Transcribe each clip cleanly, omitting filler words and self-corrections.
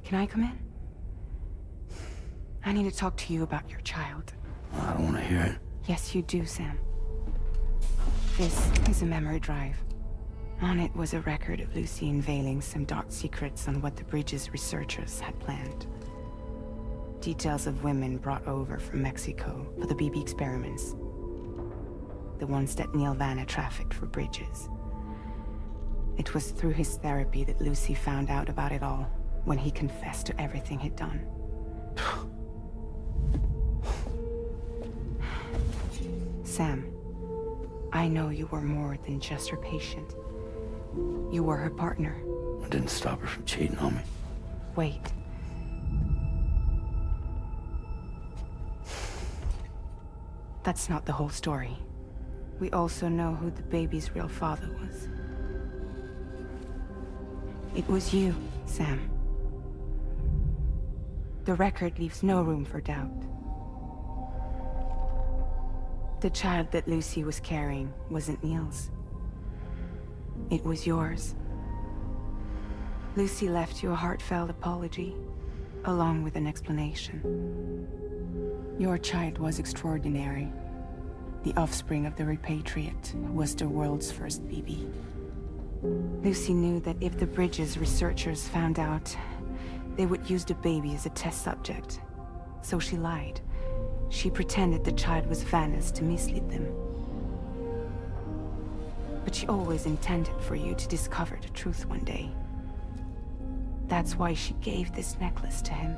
Can I come in? I need to talk to you about your child. I don't want to hear it. Yes, you do, Sam. This is a memory drive. On it was a record of Lucy unveiling some dark secrets on what the Bridges researchers had planned. Details of women brought over from Mexico for the BB experiments. The ones that Neil Vanna trafficked for Bridges. It was through his therapy that Lucy found out about it all, when he confessed to everything he'd done. Sam, I know you were more than just her patient. You were her partner. I didn't stop her from cheating on me. Wait. That's not the whole story. We also know who the baby's real father was. It was you, Sam. The record leaves no room for doubt. The child that Lucy was carrying wasn't Neil's. It was yours. Lucy left you a heartfelt apology, along with an explanation. Your child was extraordinary. The offspring of the repatriate who was the world's first BB. Lucy knew that if the Bridges researchers found out, they would use the baby as a test subject. So she lied. She pretended the child was Vanna's to mislead them. But she always intended for you to discover the truth one day. That's why she gave this necklace to him.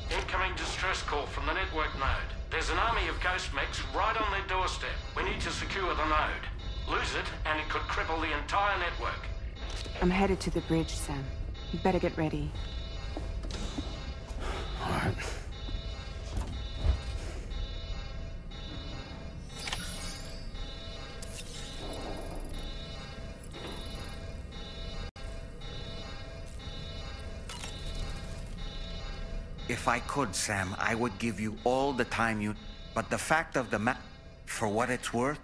Incoming distress call from the network node. There's an army of ghost mechs right on their doorstep. We need to secure the node. Lose it, and it could cripple the entire network. I'm headed to the bridge, Sam. You better get ready. All right. If I could, Sam, I would give you all the time you... But the fact of the for what it's worth...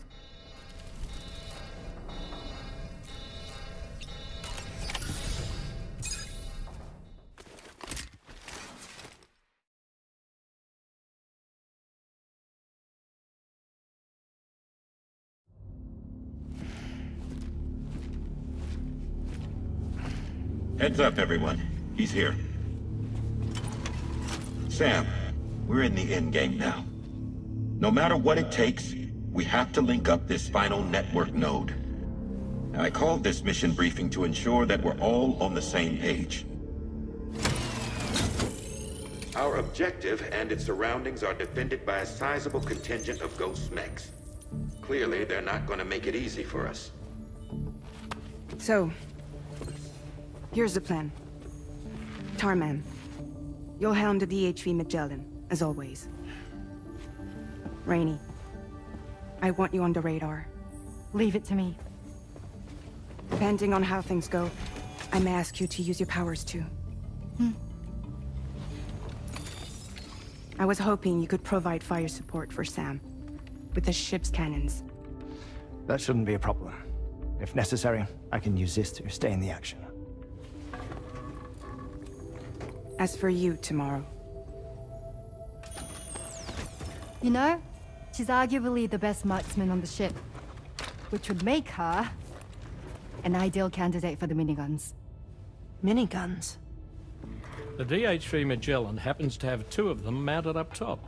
Heads up, everyone. He's here. Sam, we're in the endgame now. No matter what it takes, we have to link up this final network node. I called this mission briefing to ensure that we're all on the same page. Our objective and its surroundings are defended by a sizable contingent of ghost mechs. Clearly, they're not going to make it easy for us. So, here's the plan. Tarman, you'll helm the DHV Magellan, as always. Rainey, I want you on the radar. Leave it to me. Depending on how things go, I may ask you to use your powers too. I was hoping you could provide fire support for Sam, with the ship's cannons. That shouldn't be a problem. If necessary, I can use this to stay in the action. As for you, tomorrow. You know, she's arguably the best marksman on the ship, which would make her an ideal candidate for the miniguns. Miniguns? The DHV Magellan happens to have 2 of them mounted up top.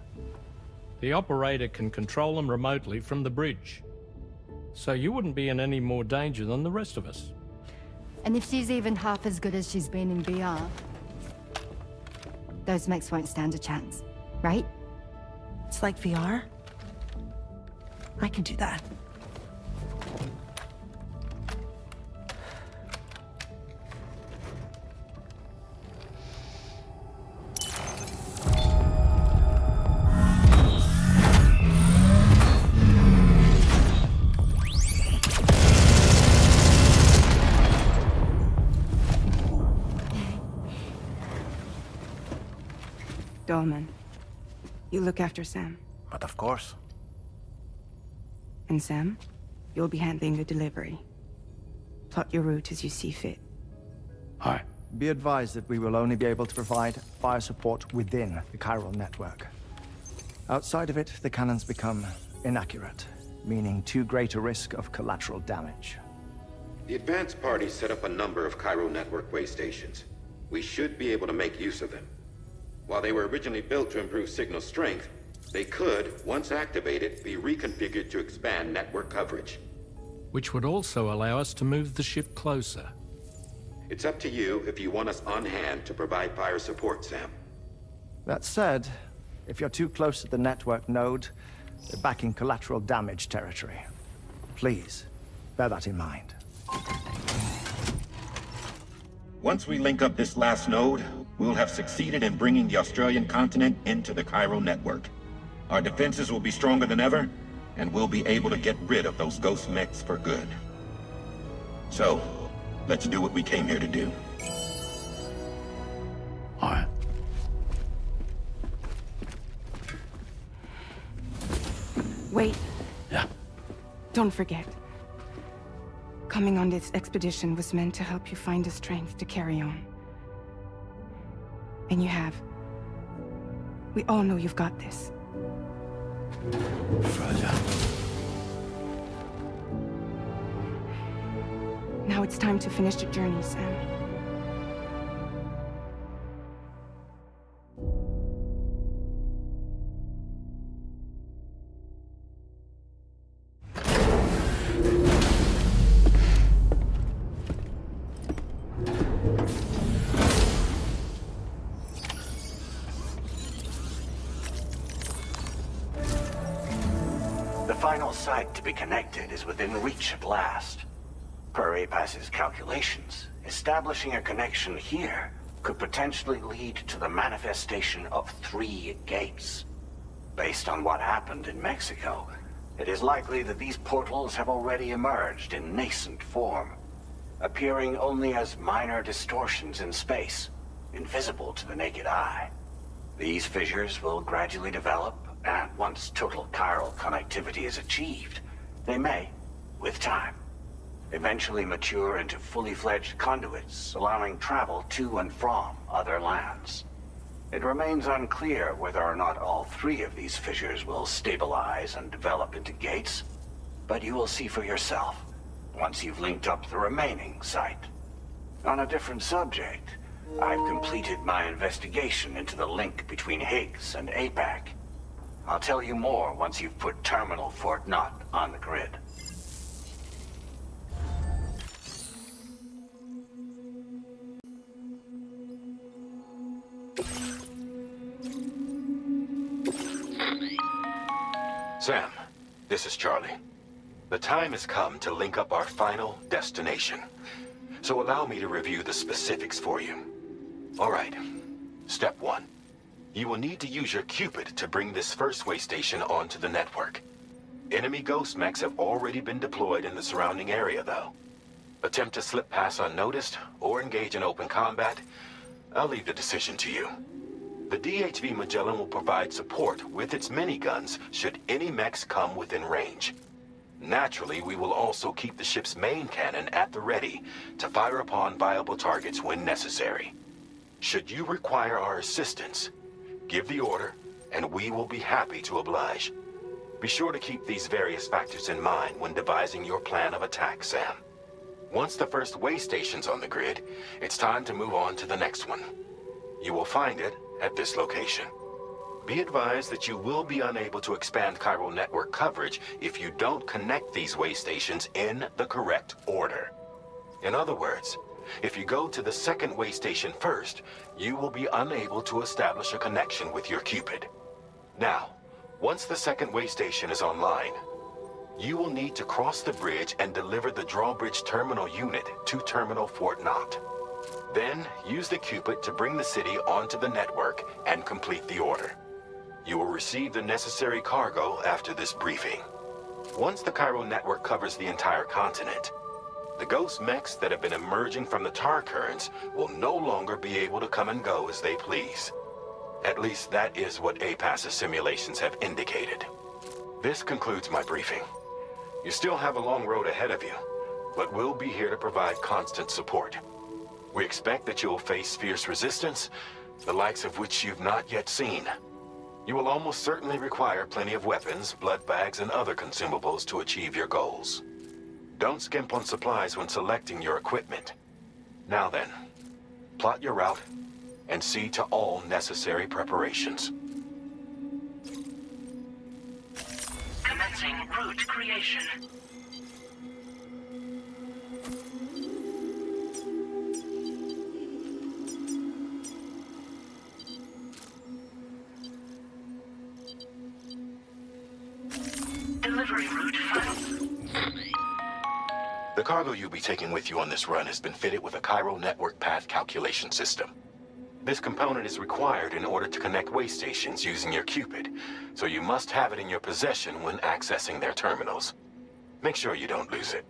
The operator can control them remotely from the bridge. So you wouldn't be in any more danger than the rest of us. And if she's even half as good as she's been in BR, those mechs won't stand a chance, right? It's like VR? I can do that. Dolman, you look after Sam. But of course. And Sam, you'll be handling the delivery. plot your route as you see fit. All right. Be advised that we will only be able to provide fire support within the chiral network. Outside of it, the cannons become inaccurate, meaning too great a risk of collateral damage. The advanced party set up a number of chiral network way stations. We should be able to make use of them. While they were originally built to improve signal strength, they could, once activated, be reconfigured to expand network coverage. Which would also allow us to move the ship closer. It's up to you if you want us on hand to provide fire support, Sam. That said, if you're too close to the network node, you're back in collateral damage territory. Please, bear that in mind. Once we link up this last node, we'll have succeeded in bringing the Australian continent into the chiral network. Our defenses will be stronger than ever, and we'll be able to get rid of those ghost mechs for good. So, let's do what we came here to do. All right. Wait. Yeah. Don't forget. Coming on this expedition was meant to help you find the strength to carry on. And you have. We all know you've got this. Roger. Now it's time to finish the journey, Sam. The final site to be connected is within reach at last. Per APAS's calculations, establishing a connection here could potentially lead to the manifestation of 3 gates. Based on what happened in Mexico, it is likely that these portals have already emerged in nascent form, appearing only as minor distortions in space, invisible to the naked eye. These fissures will gradually develop, and once total chiral connectivity is achieved, they may, with time, eventually mature into fully fledged conduits, allowing travel to and from other lands. It remains unclear whether or not all 3 of these fissures will stabilize and develop into gates, but you will see for yourself once you've linked up the remaining site. On a different subject, I've completed my investigation into the link between Higgs and APAC. I'll tell you more once you've put Terminal Fort Knott on the grid. Sam, this is Charlie. The time has come to link up our final destination. So allow me to review the specifics for you. All right. Step 1. You will need to use your Cupid to bring this first way station onto the network. Enemy ghost mechs have already been deployed in the surrounding area, though. Attempt to slip past unnoticed or engage in open combat, I'll leave the decision to you. The DHV Magellan will provide support with its miniguns should any mechs come within range. Naturally, we will also keep the ship's main cannon at the ready to fire upon viable targets when necessary. Should you require our assistance, give the order, and we will be happy to oblige. Be sure to keep these various factors in mind when devising your plan of attack, Sam. Once the first way station's on the grid, it's time to move on to the next one. You will find it at this location. Be advised that you will be unable to expand chiral network coverage if you don't connect these way stations in the correct order. In other words, if you go to the second way station first, you will be unable to establish a connection with your Cupid. Now, once the second way station is online, you will need to cross the bridge and deliver the drawbridge terminal unit to Terminal Fort Knott. Then, use the Cupid to bring the city onto the network and complete the order. You will receive the necessary cargo after this briefing. Once the chiral network covers the entire continent, the ghost mechs that have been emerging from the tar currents will no longer be able to come and go as they please. At least that is what APAS's simulations have indicated. This concludes my briefing. You still have a long road ahead of you, but we'll be here to provide constant support. We expect that you will face fierce resistance, the likes of which you've not yet seen. You will almost certainly require plenty of weapons, blood bags, and other consumables to achieve your goals. Don't skimp on supplies when selecting your equipment. Now then, plot your route and see to all necessary preparations. Commencing route creation. Delivery route found. The cargo you'll be taking with you on this run has been fitted with a chiral network path calculation system. This component is required in order to connect way stations using your Cupid, so you must have it in your possession when accessing their terminals. Make sure you don't lose it.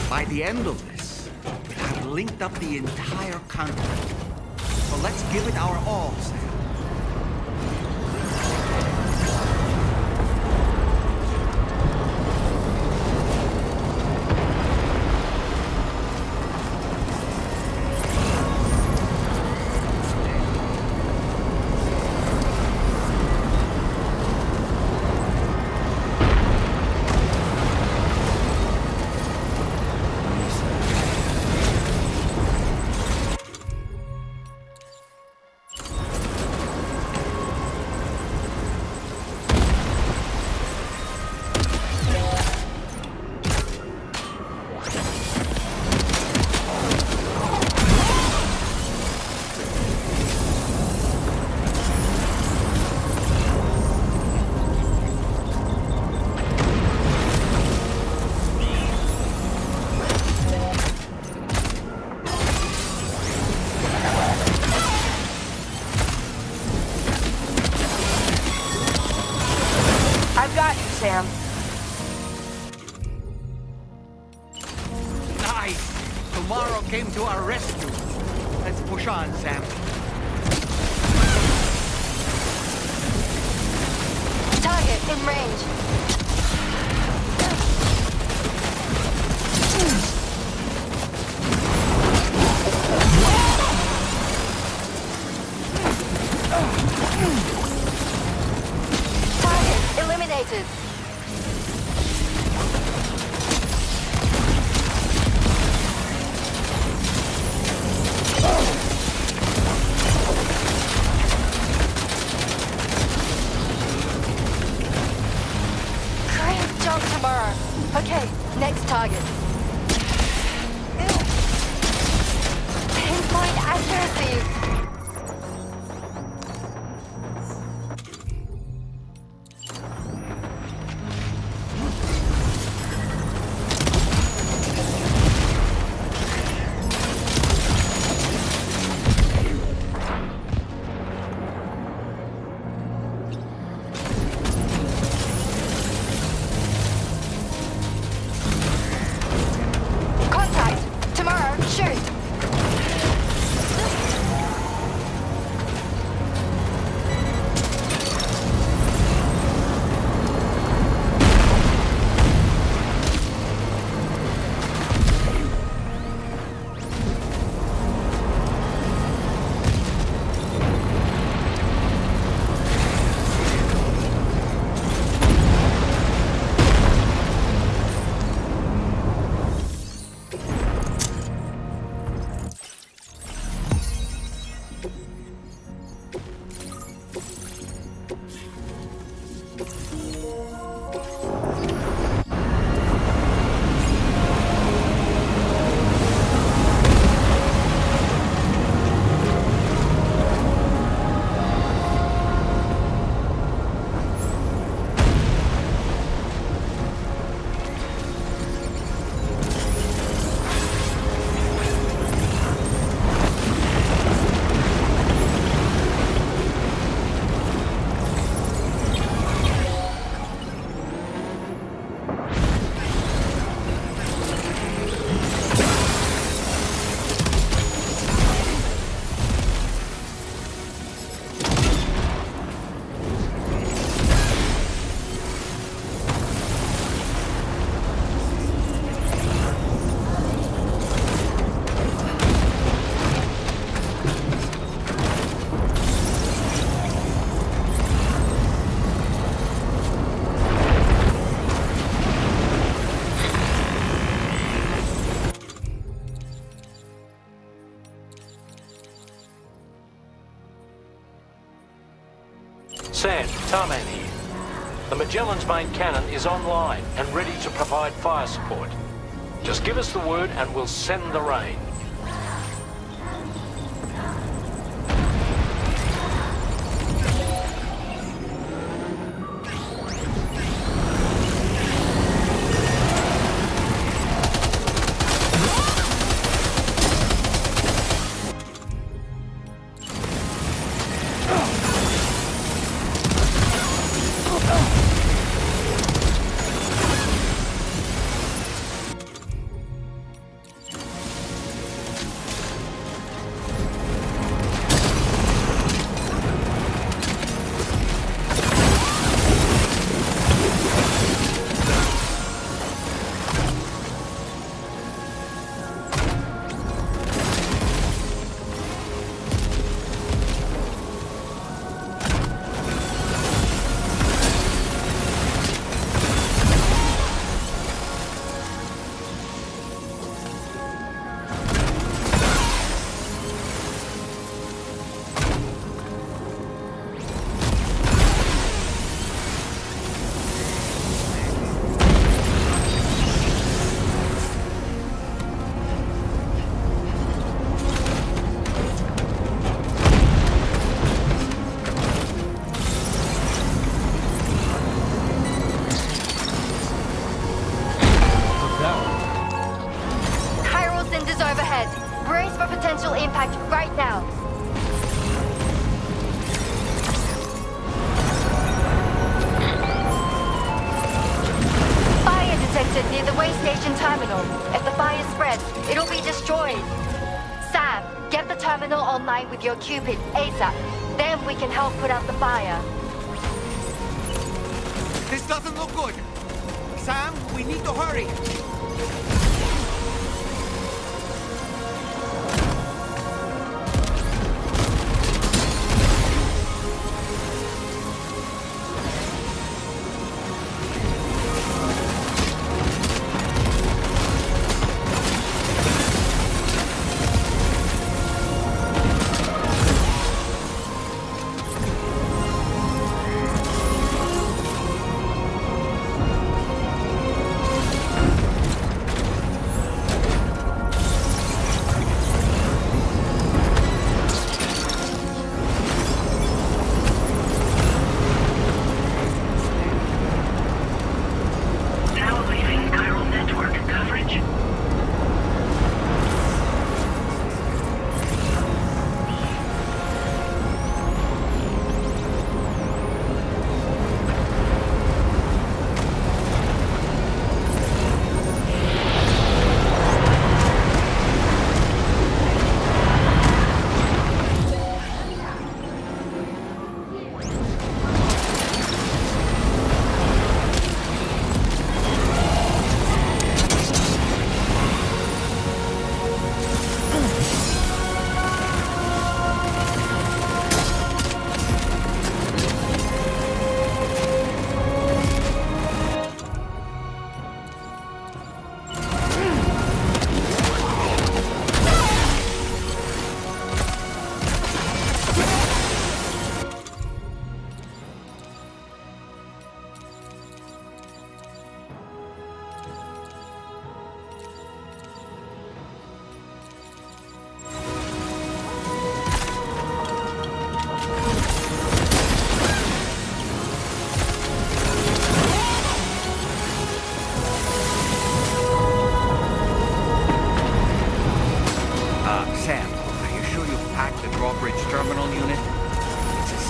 By the end of this, we'll have linked up the entire continent. So let's give it our all, Sam. Sam. Nice! Tomorrow came to our rescue. Let's push on, Sam. Target in range. Target eliminated. Great job tomorrow. Okay, next target. Pinpoint accuracy. Sam, Tarman here. The Magellan's main cannon is online and ready to provide fire support. Just give us the word and we'll send the rain. Impact right now. Fire detected near the way station terminal. If the fire spreads, it'll be destroyed. Sam, get the terminal online with your Cupid ASAP. Then we can help put out the fire. This doesn't look good. Sam, we need to hurry.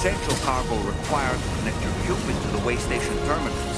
Essential cargo required to connect your Cupid to the way station terminals.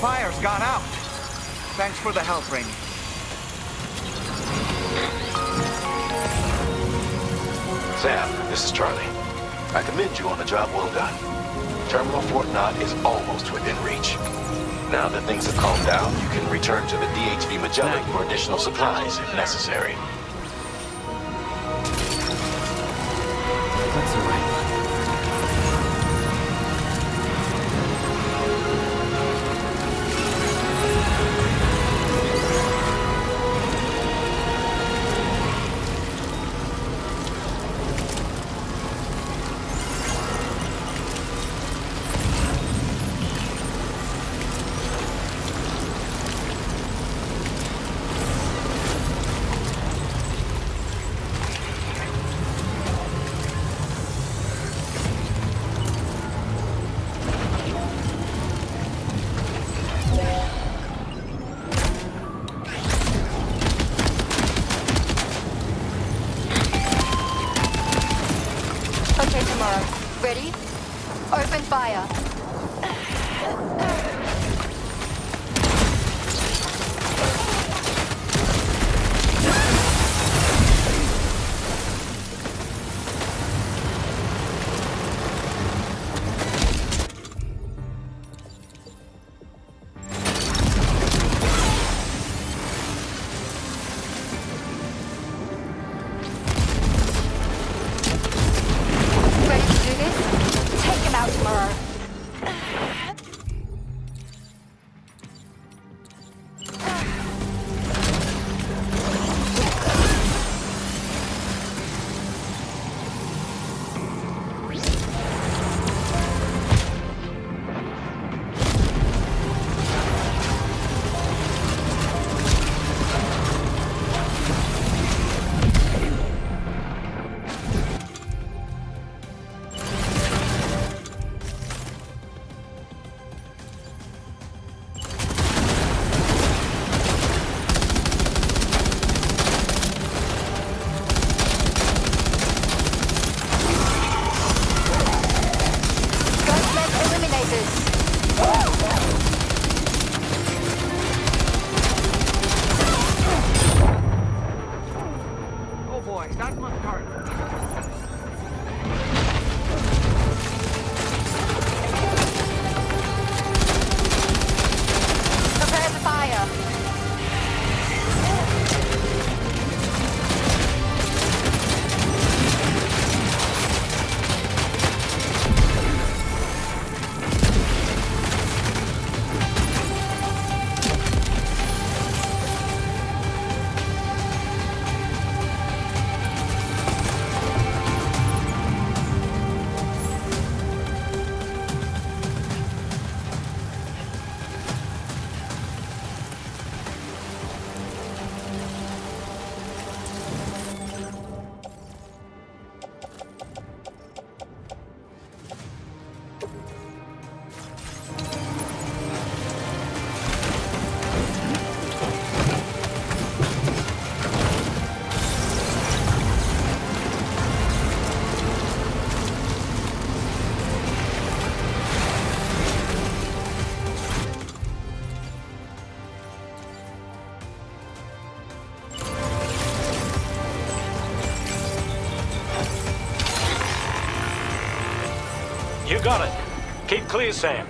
fire's gone out. Thanks for the help, Rainey. Sam, this is Charlie. I commend you on a job well done. Terminal Fort Knott is almost within reach. Now that things have calmed down, you can return to the DHV Magellan for additional supplies if necessary. That's all right. Ready? Open fire. You got it. Keep clear, Sam.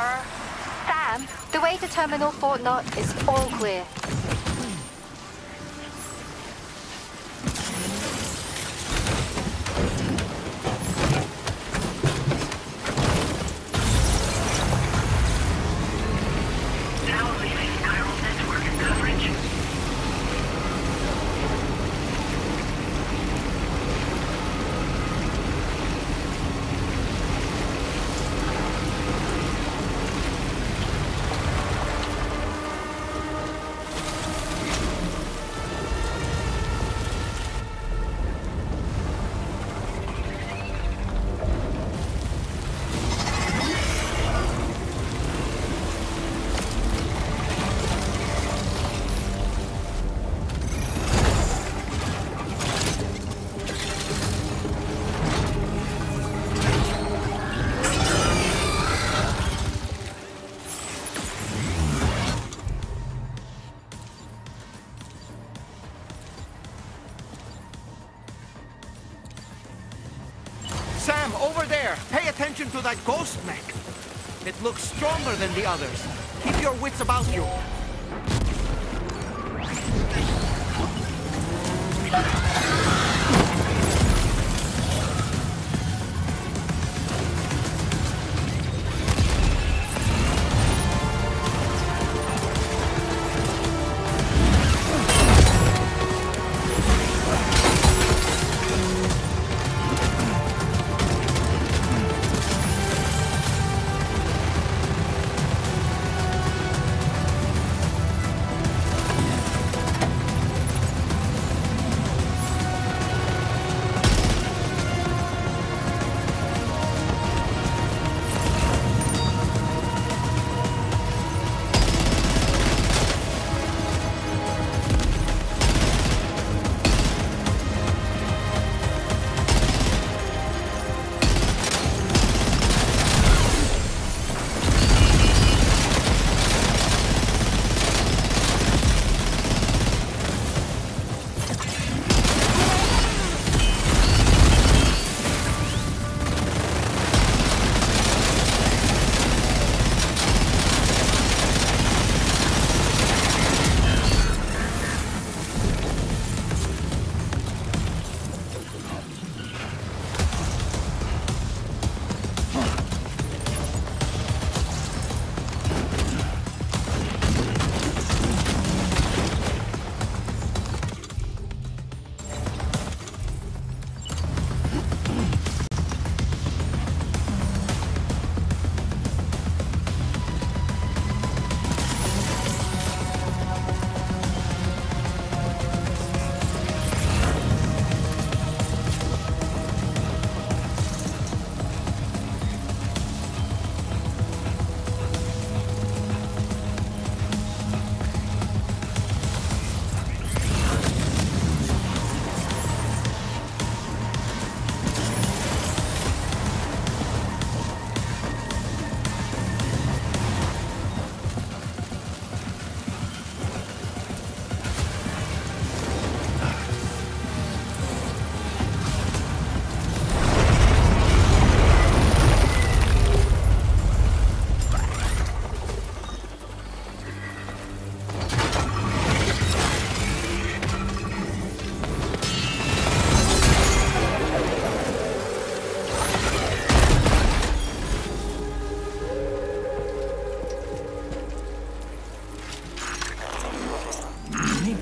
Sam, the way to Terminal Fort Knot is all clear. Now leaving chiral network coverage. Sam, over there! Pay attention to that ghost mech! It looks stronger than the others. Keep your wits about you.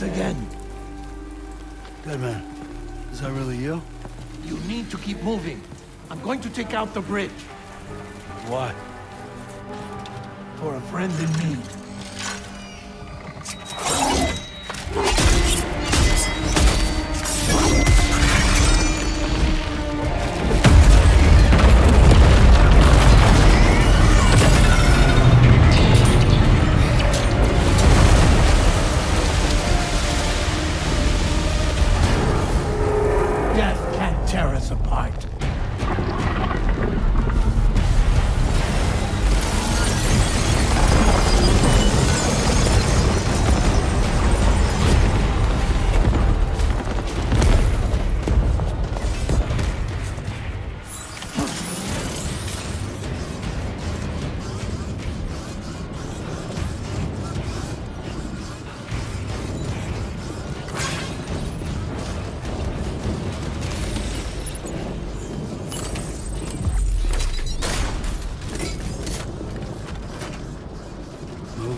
Again. Good man. Is that really you? You need to keep moving. I'm going to take out the bridge. Why? For a friend in need. Tear us apart.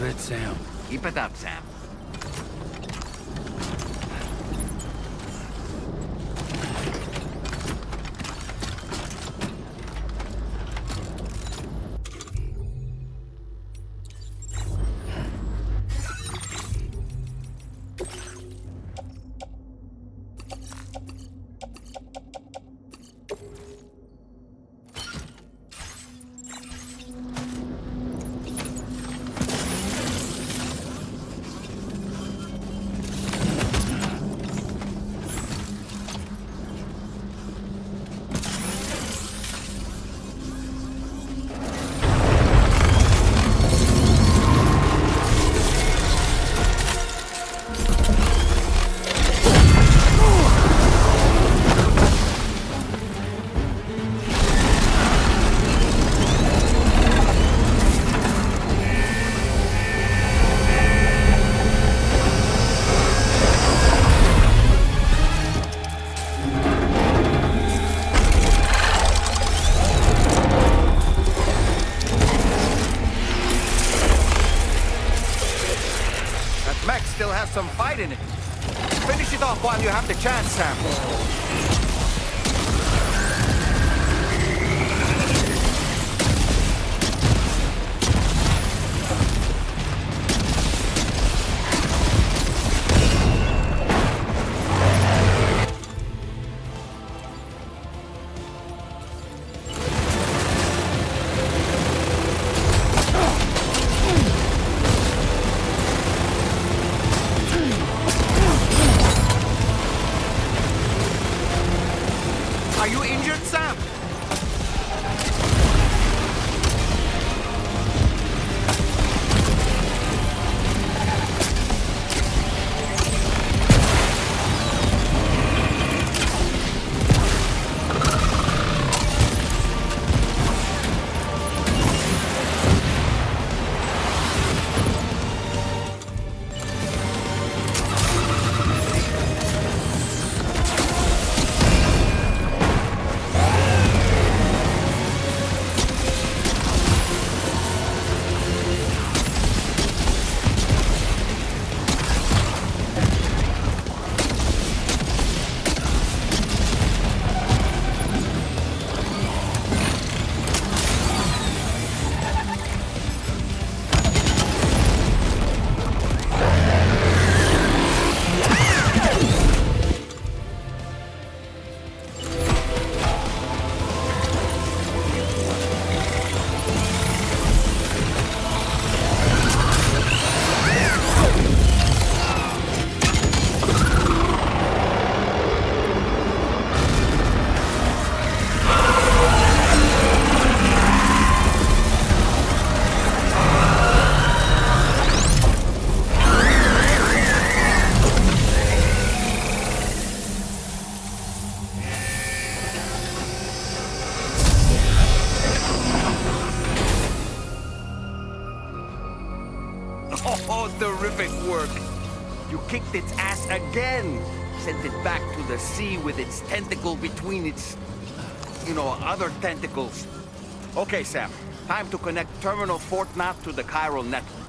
bit, Sam. Keep it up, Sam. Some fight in it. Finish it off while you have the chance, Sam. Are you injured, Sam? Oh, terrific work. You kicked its ass again. Sent it back to the sea with its tentacle between its, other tentacles. Okay, Sam. Time to connect Terminal Fort Map to the chiral network.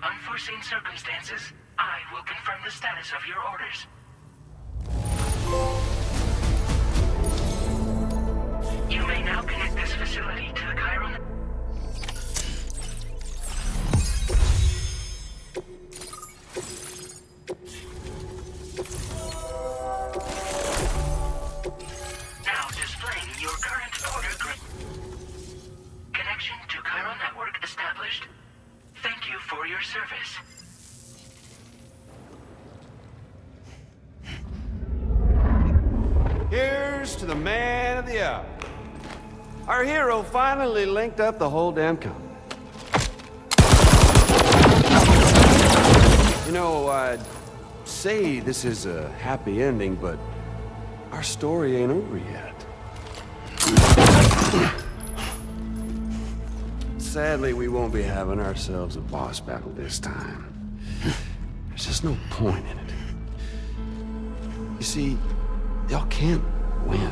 Unforeseen circumstances, I will confirm the status of your orders. You may now connect this facility to the chiral. Now displaying your current order grid. Connection to chiral network established. Thank you for your service. Here's to the man of the hour. Our hero finally linked up the whole damn company. You know, I'd say this is a happy ending, but our story ain't over yet. Sadly, we won't be having ourselves a boss battle this time. There's just no point in it. You see, y'all can't win.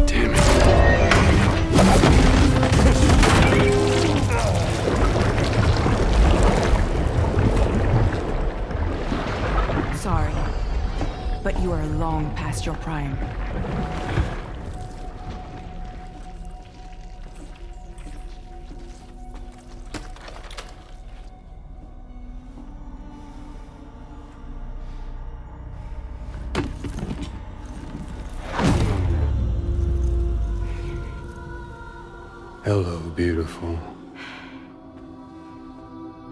Damn it. Sorry, but you are long past your prime. Hello, beautiful.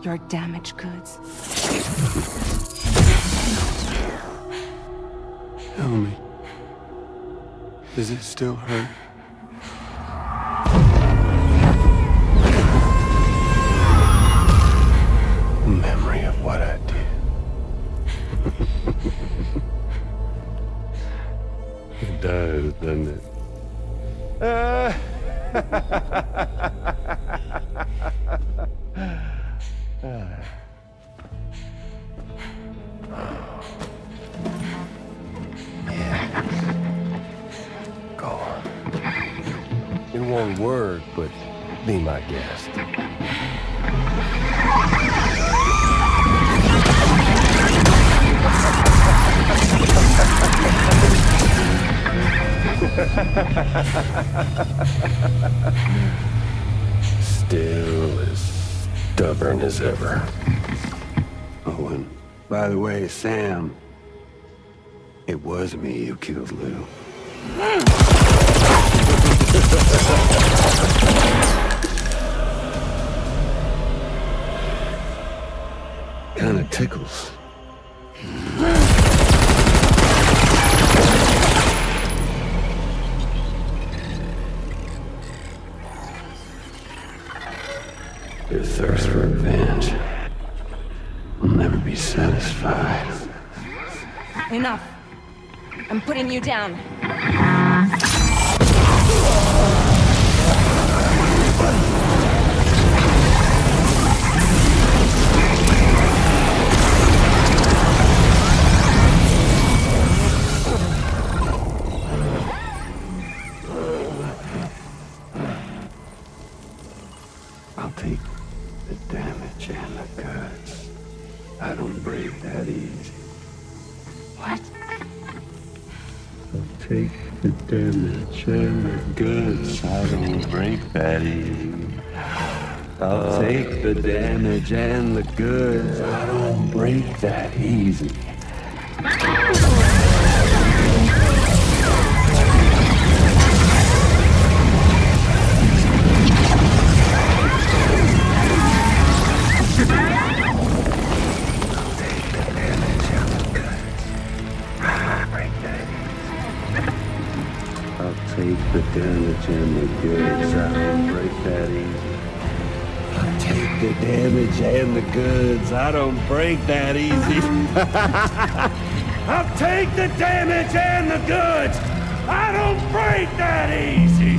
Your damaged goods. Tell me, does it still hurt? Memory of what I did. It does, doesn't it? Go on. In one word, but be my guest. Still as stubborn as ever. Oh, and by the way, Sam, it was me who killed Lou. Kinda tickles. Your thirst for revenge will never be satisfied. Enough. I'm putting you down. I'll take the damage and the goods. I don't break that easy. What? I'll take the damage and the goods. I don't break that easy. I'll take the damage and the goods. I don't break that easy. Take the damage and the goods. I don't break that easy. I'll take the damage and the goods. I don't break that easy. I'll take the damage and the goods. I don't break that easy.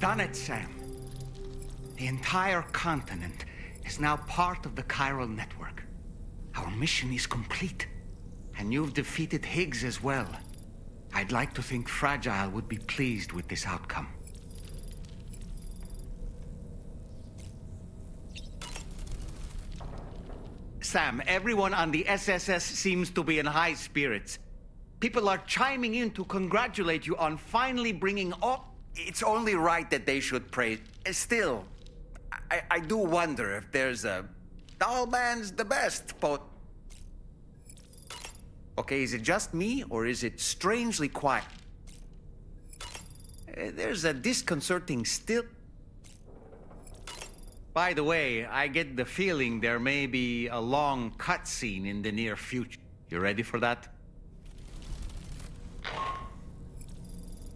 done it, Sam. The entire continent is now part of the chiral network. Our mission is complete. And you've defeated Higgs as well. I'd like to think Fragile would be pleased with this outcome. Sam, everyone on the SSS seems to be in high spirits. People are chiming in to congratulate you on finally bringing all... It's only right that they should praise. Still, I do wonder if there's a... The whole man's the best, but... Okay, is it just me, or is it strangely quiet? There's a disconcerting still... By the way, I get the feeling there may be a long cutscene in the near future. You ready for that?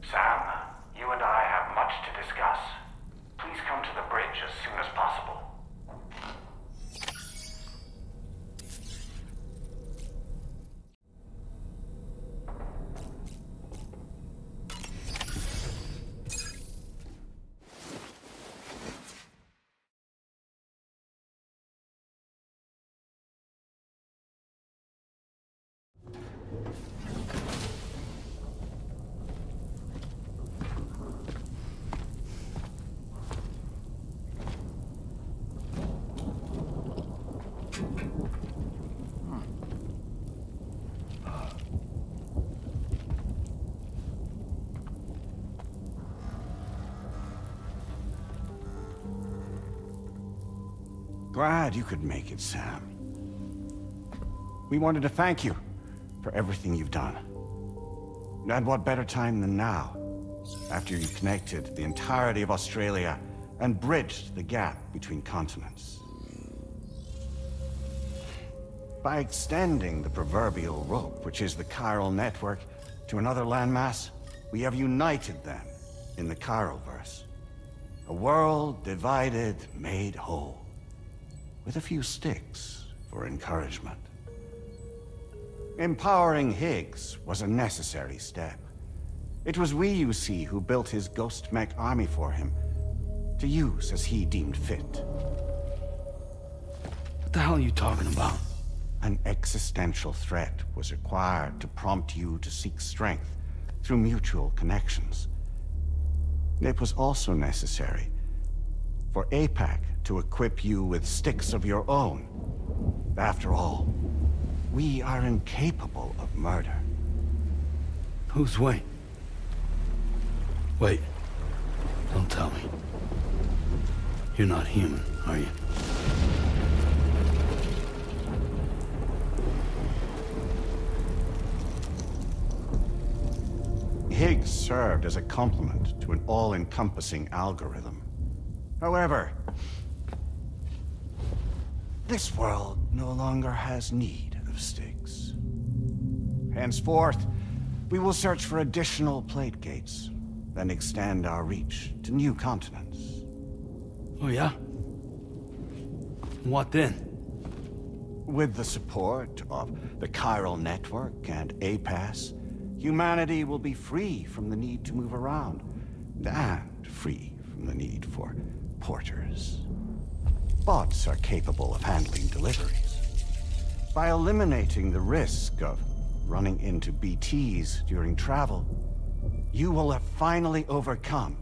Sam, you and I have much to discuss. Please come to the bridge as soon as possible. Glad you could make it, Sam. We wanted to thank you for everything you've done. And what better time than now, after you connected the entirety of Australia and bridged the gap between continents. By extending the proverbial rope, which is the chiral network, to another landmass, we have united them in the Chiroverse. A world divided, made whole. With a few sticks for encouragement. Empowering Higgs was a necessary step. It was we, you see, who built his ghost mech army for him, to use as he deemed fit. What the hell are you talking about? An existential threat was required to prompt you to seek strength through mutual connections. It was also necessary for APAC to equip you with sticks of your own. After all, we are incapable of murder. Who's Wayne? Wait. Don't tell me. You're not human, are you? Higgs served as a complement to an all-encompassing algorithm. However, this world no longer has need of sticks. Henceforth, we will search for additional plate gates, then extend our reach to new continents. Oh yeah? What then? With the support of the chiral network and APAS, humanity will be free from the need to move around, and free from the need for porters. Bots are capable of handling deliveries. By eliminating the risk of running into BTs during travel, you will have finally overcome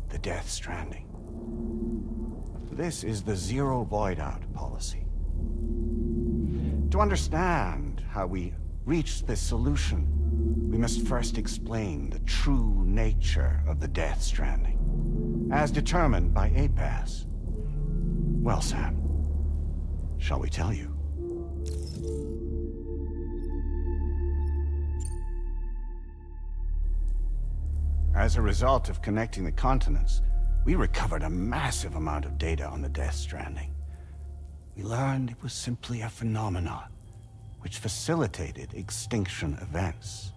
the Death Stranding. This is the Zero Void Out policy. To understand how we reached this solution, we must first explain the true nature of the Death Stranding, as determined by APAS. Well, Sam, shall we tell you? As a result of connecting the continents, we recovered a massive amount of data on the Death Stranding. We learned it was simply a phenomenon which facilitated extinction events.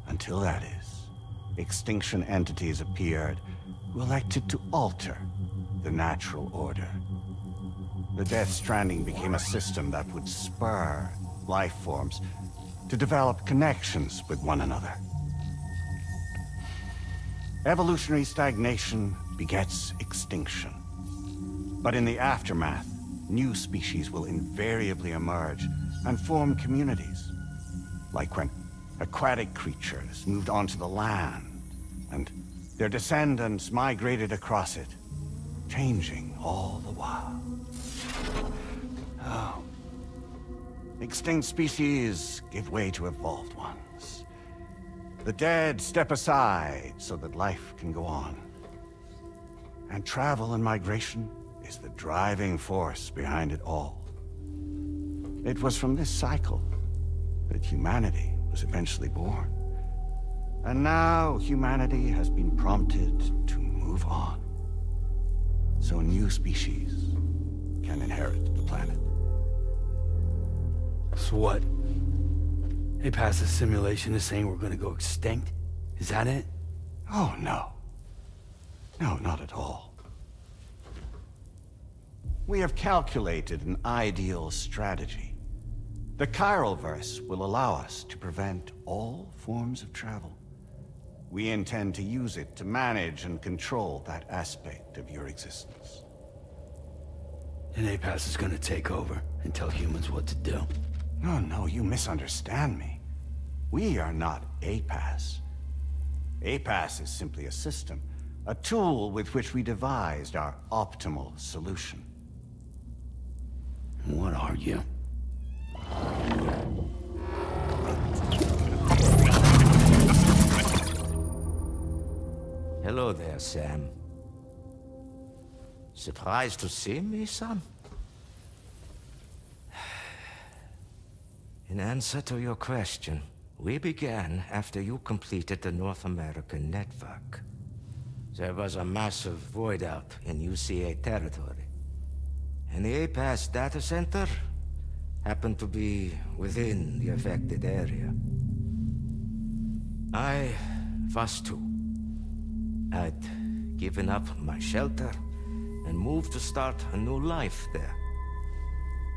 Until that is, extinction entities appeared who elected to alter the natural order. The Death Stranding became a system that would spur life forms to develop connections with one another. Evolutionary stagnation begets extinction. But in the aftermath, new species will invariably emerge and form communities. Like when aquatic creatures moved onto the land, and their descendants migrated across it, changing all the while. Oh. Extinct species give way to evolved ones. The dead step aside so that life can go on. And travel and migration is the driving force behind it all. It was from this cycle that humanity was eventually born. And now humanity has been prompted to move on. So new species can inherit the planet. So what? APAS's simulation is saying we're gonna go extinct? Is that it? Oh, no. No, not at all. We have calculated an ideal strategy. The Chiralverse will allow us to prevent all forms of travel. We intend to use it to manage and control that aspect of your existence. And APAS is gonna take over and tell humans what to do. No, you misunderstand me. We are not APAS. APAS is simply a system, a tool with which we devised our optimal solution. What are you? Hello there, Sam. Surprised to see me, son? In answer to your question, we began after you completed the North American network. There was a massive void out in UCA territory, and the APAS data center happened to be within the affected area. I was too. I'd given up my shelter and moved to start a new life there.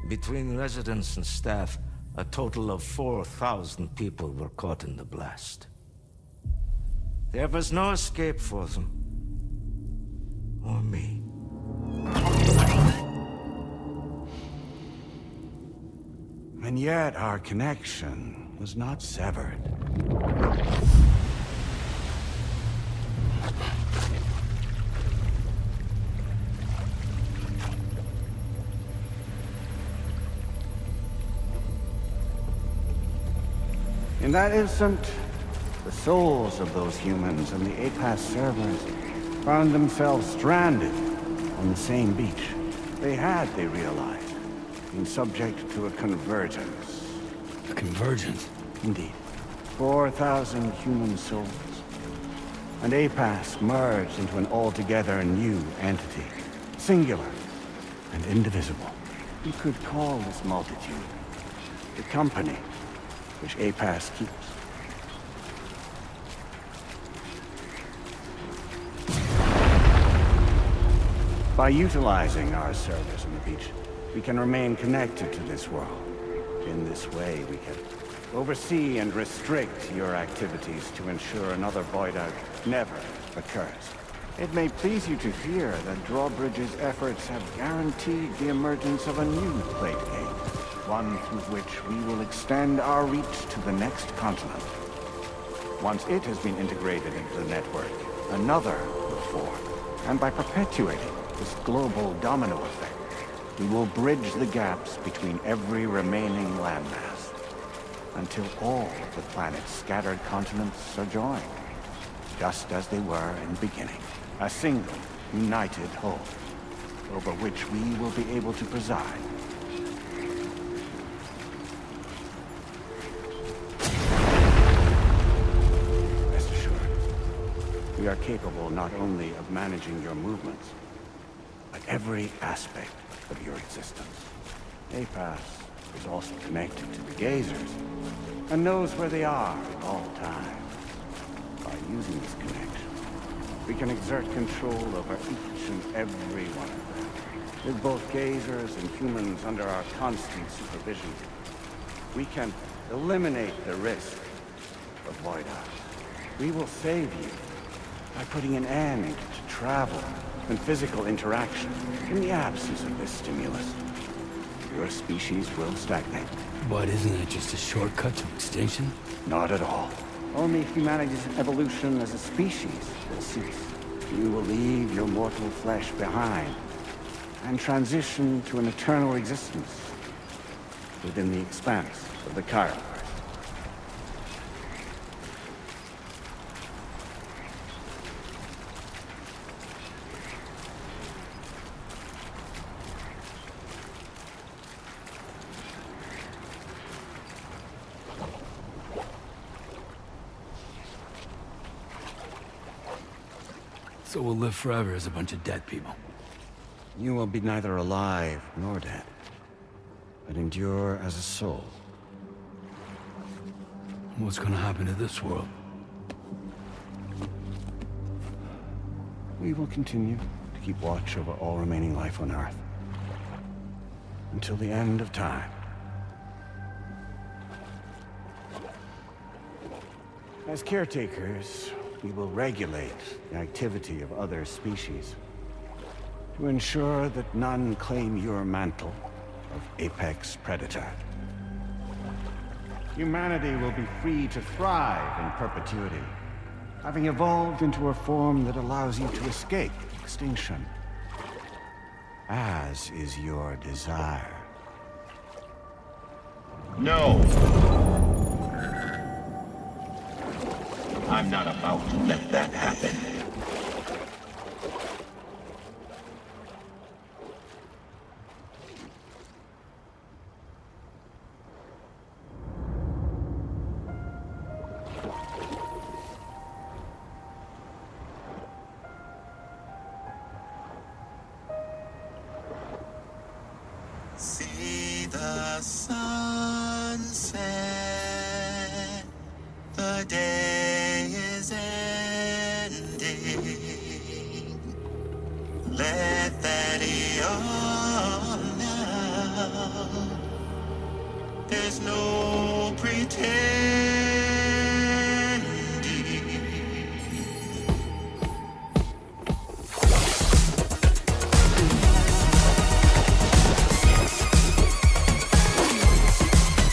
Between residents and staff, a total of 4,000 people were caught in the blast. There was no escape for them. Or me. And yet our connection was not severed. In that instant, the souls of those humans and the APAS servers found themselves stranded on the same beach. They realized, been subject to a convergence. A convergence? Indeed. 4,000 human souls. And APAS merged into an altogether new entity. Singular and indivisible. You could call this multitude the company which APAS keeps. By utilizing our servers on the beach, we can remain connected to this world. In this way, we can oversee and restrict your activities to ensure another void out never occurs. It may please you to hear that Drawbridge's efforts have guaranteed the emergence of a new plate gate, one through which we will extend our reach to the next continent. Once it has been integrated into the network, another will form. And by perpetuating this global domino effect, we will bridge the gaps between every remaining landmass, until all of the planet's scattered continents are joined, just as they were in the beginning. A single, united whole, over which we will be able to preside. Rest assured, we are capable not only of managing your movements, but every aspect of your existence. APAS is also connected to the Gazers, and knows where they are at all times. By using this connection, we can exert control over each and every one of them. With both Gazers and humans under our constant supervision, we can eliminate the risk of void out. We will save you by putting an end to travel and physical interaction. In the absence of this stimulus, your species will stagnate. But isn't it just a shortcut to extinction? Not at all. Only humanity's evolution as a species will cease. You will leave your mortal flesh behind and transition to an eternal existence within the expanse of the Chiron. So we'll live forever as a bunch of dead people. You will be neither alive nor dead, but endure as a soul. What's gonna happen to this world? We will continue to keep watch over all remaining life on Earth until the end of time. As caretakers, we will regulate the activity of other species to ensure that none claim your mantle of apex predator. Humanity will be free to thrive in perpetuity, having evolved into a form that allows you to escape extinction, as is your desire. No! I'm not about to let that happen. See the sunset, the day is ending. Let that yawn now. There's no pretending.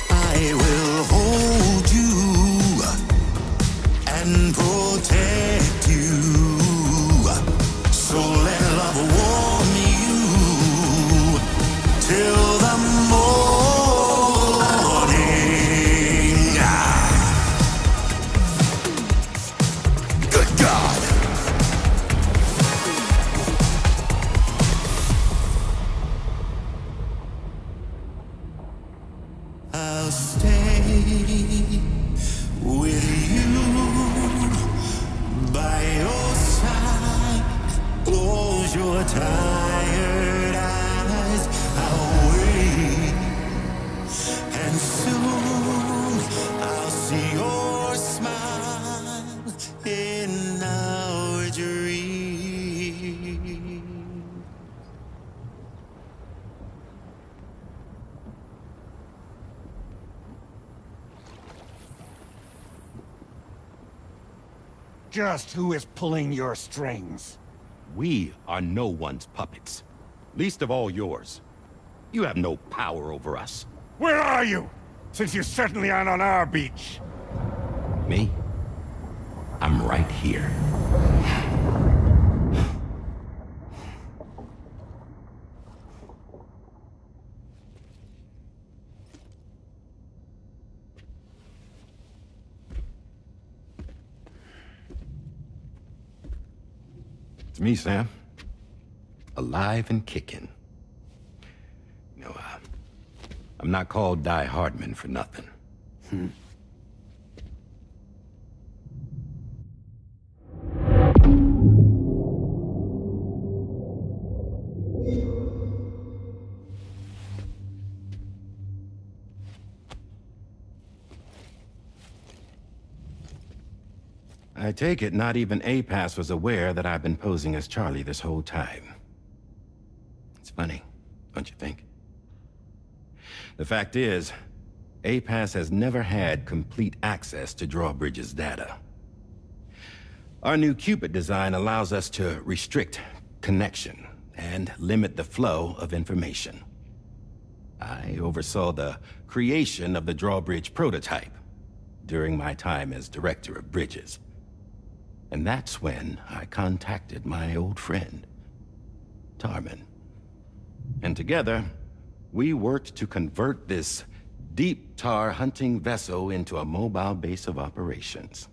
I will hold you and protect you. So let love warm you till the morning. Good God. I'll stay with you by your side. Close your tired eyes. I'll wait, and soon I'll see your smile in our dream. Just who is pulling your strings? We are no one's puppets. Least of all yours. You have no power over us. Where are you? Since you certainly aren't on our beach. Me? I'm right here. It's me, Sam. Alive and kicking. No, I'm not called Die Hardman for nothing. I take it not even APAS was aware that I've been posing as Charlie this whole time. It's funny, don't you think? The fact is, APAS has never had complete access to Drawbridge's data. Our new Cupid design allows us to restrict connection and limit the flow of information. I oversaw the creation of the drawbridge prototype during my time as director of bridges. And that's when I contacted my old friend, Tarman. And together, we worked to convert this deep tar hunting vessel into a mobile base of operations.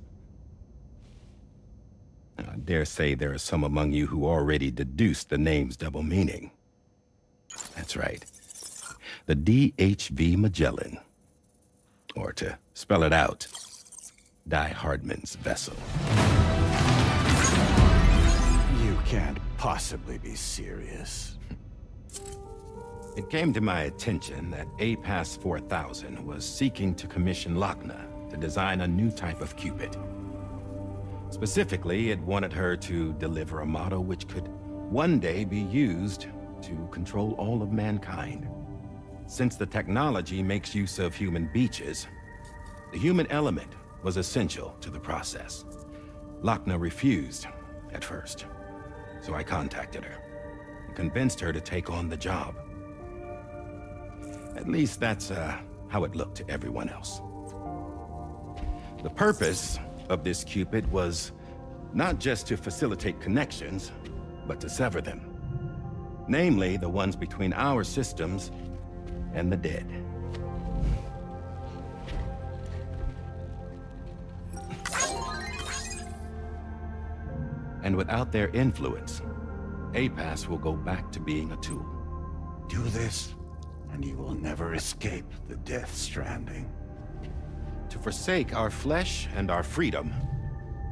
I dare say there are some among you who already deduced the name's double meaning. That's right. The DHV Magellan. Or to spell it out, Die Hardman's vessel. You can't possibly be serious. It came to my attention that APAS 4000 was seeking to commission Lochna to design a new type of Cupid. Specifically, it wanted her to deliver a model which could one day be used to control all of mankind. Since the technology makes use of human beaches, the human element was essential to the process. Lochna refused at first, so I contacted her and convinced her to take on the job. At least that's how it looked to everyone else. The purpose of this Cupid was not just to facilitate connections, but to sever them. Namely, the ones between our systems and the dead. And without their influence, APAS will go back to being a tool. Do this, and you will never escape the Death Stranding. To forsake our flesh and our freedom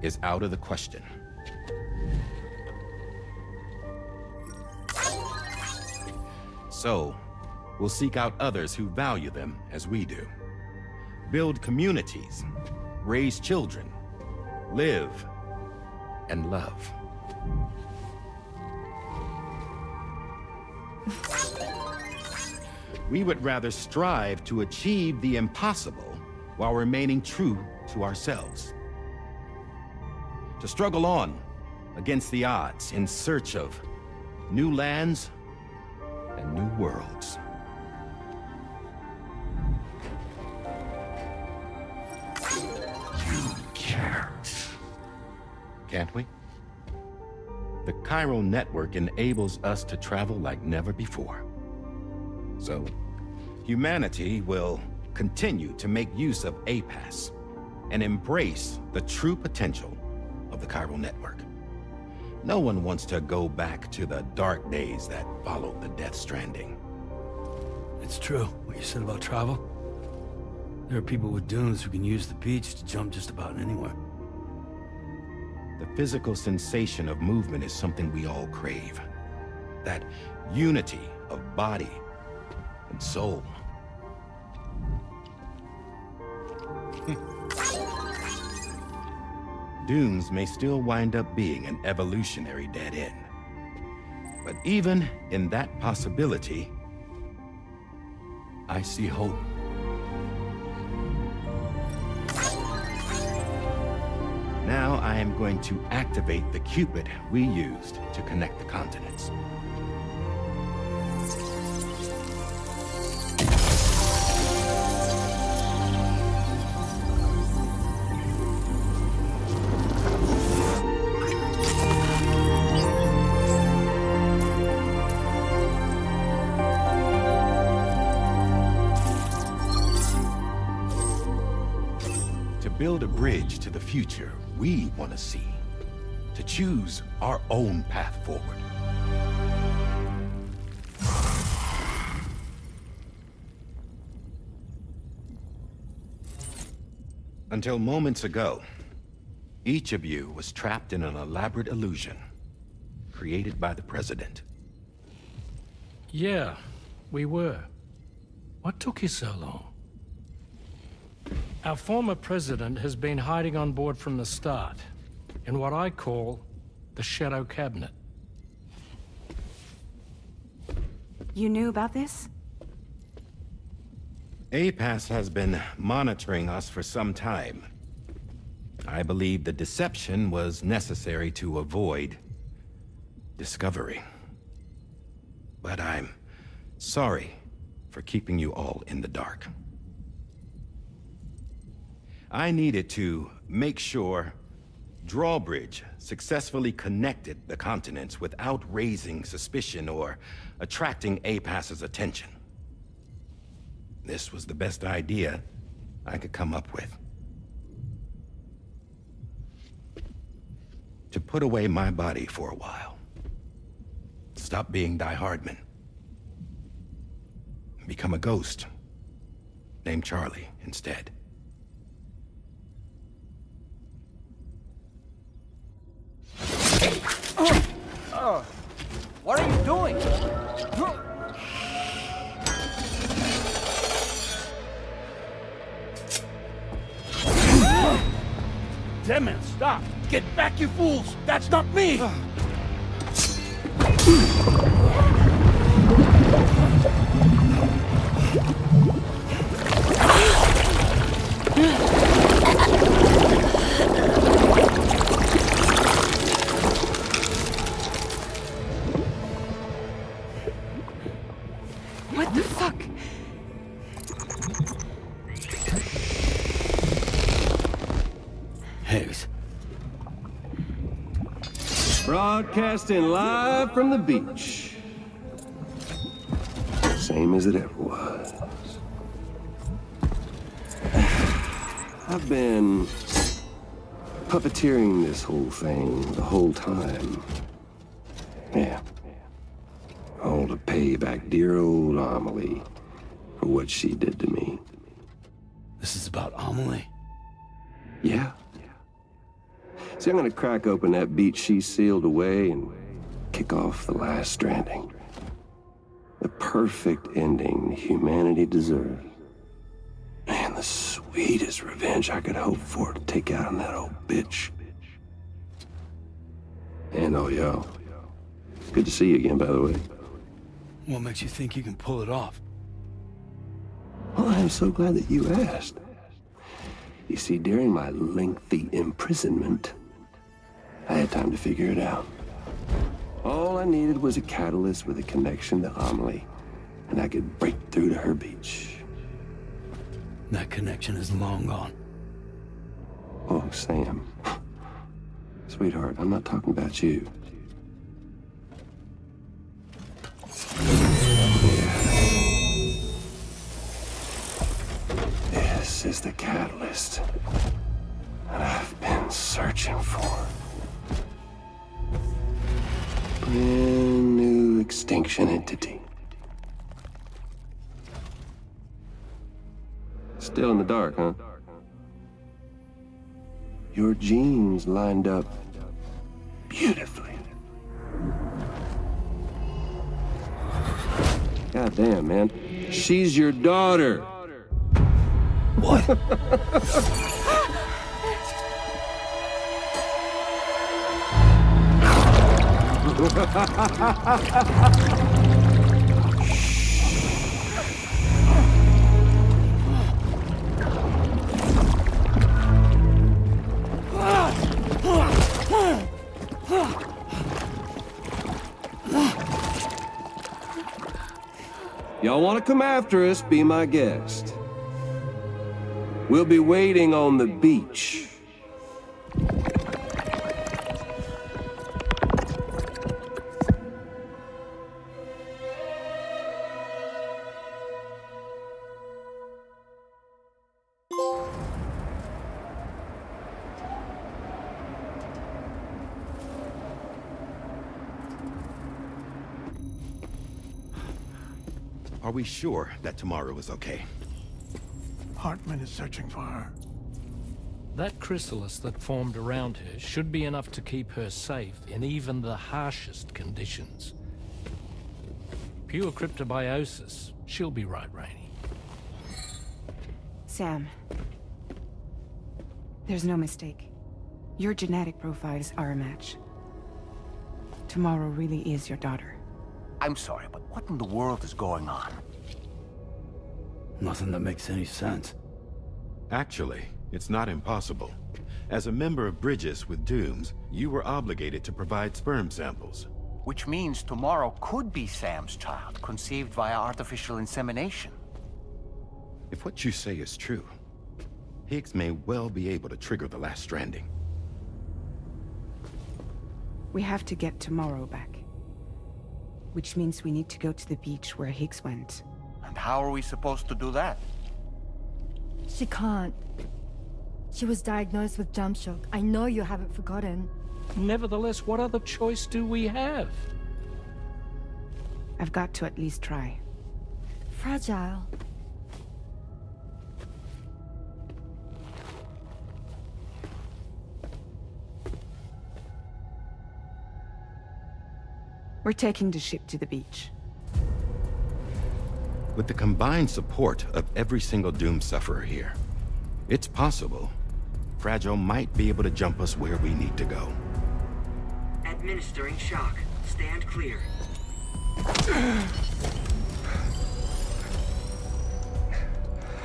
is out of the question. So, we'll seek out others who value them as we do. Build communities, raise children, live, and love. We would rather strive to achieve the impossible while remaining true to ourselves. To struggle on against the odds in search of new lands and new worlds. You can't. Can't we? The chiral network enables us to travel like never before. So, humanity will continue to make use of APAS and embrace the true potential of the chiral network. No one wants to go back to the dark days that followed the Death Stranding. It's true, what you said about travel. There are people with dunes who can use the beach to jump just about anywhere. The physical sensation of movement is something we all crave. That unity of body and soul. Dunes may still wind up being an evolutionary dead end. But even in that possibility, I see hope. Now I am going to activate the Cupid we used to connect the continents. Build a bridge to the future we want to see, to choose our own path forward. Until moments ago, each of you was trapped in an elaborate illusion created by the President. Yeah, we were. What took you so long? Our former president has been hiding on board from the start, in what I call the Shadow Cabinet. You knew about this? APAS has been monitoring us for some time. I believe the deception was necessary to avoid discovery. But I'm sorry for keeping you all in the dark. I needed to make sure Drawbridge successfully connected the continents without raising suspicion or attracting APAS's attention. This was the best idea I could come up with. To put away my body for a while. Stop being Die Hardman. Become a ghost. Named Charlie instead. What are you doing? Damn it, stop! Get back, you fools! That's not me! What the fuck? Higgs. Broadcasting live from the beach. Same as it ever was. I've been puppeteering this whole thing the whole time. Yeah. All to pay back dear old Amelie for what she did to me. This is about Amelie? Yeah. See, I'm gonna crack open that beach she sealed away and kick off the last stranding. The perfect ending humanity deserves. Man, the sweetest revenge I could hope for to take out on that old bitch. And all y'all. Good to see you again, by the way. What makes you think you can pull it off? Well, I'm so glad that you asked. You see, during my lengthy imprisonment, I had time to figure it out. All I needed was a catalyst with a connection to Amelie, and I could break through to her beach. That connection is long gone. Oh, Sam. Sweetheart, I'm not talking about you. This is the catalyst that I've been searching for. Brand new extinction entity. Still in the dark, huh? Your genes lined up beautifully. God damn, man. She's your daughter. What? Y'all want to come after us, be my guest. We'll be waiting on the beach. Are we sure that tomorrow is okay? Hartman is searching for her. That chrysalis that formed around her should be enough to keep her safe in even the harshest conditions. Pure cryptobiosis. She'll be right, Rainey. Sam. There's no mistake. Your genetic profiles are a match. Tomorrow really is your daughter. I'm sorry, but what in the world is going on? Nothing that makes any sense. Actually, it's not impossible. As a member of Bridges with Dooms, you were obligated to provide sperm samples. Which means tomorrow could be Sam's child, conceived via artificial insemination. If what you say is true, Higgs may well be able to trigger the last stranding. We have to get tomorrow back. Which means we need to go to the beach where Higgs went. And how are we supposed to do that? She can't. She was diagnosed with jump shock. I know you haven't forgotten. Nevertheless, what other choice do we have? I've got to at least try. Fragile. We're taking the ship to the beach. With the combined support of every single Doom sufferer here, it's possible Fragile might be able to jump us where we need to go. Administering shock. Stand clear.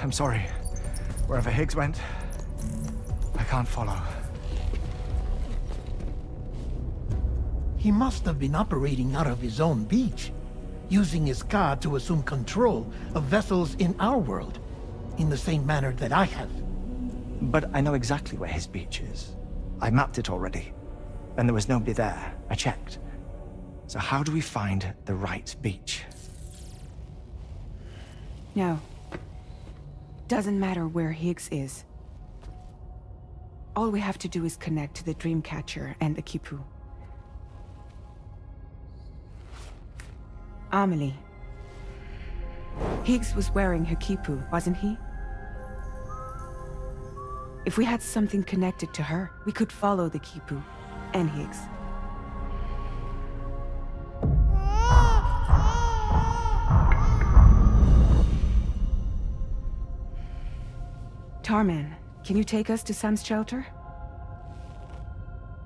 I'm sorry. Wherever Higgs went, I can't follow. He must have been operating out of his own beach, using his car to assume control of vessels in our world, in the same manner that I have. But I know exactly where his beach is. I mapped it already, and there was nobody there. I checked. So how do we find the right beach? No. Doesn't matter where Higgs is. All we have to do is connect to the Dreamcatcher and the Kipu. Amelie. Higgs was wearing her Kipu, wasn't he? If we had something connected to her, we could follow the Kipu and Higgs. Tarman, can you take us to Sam's shelter?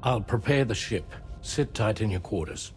I'll prepare the ship. Sit tight in your quarters.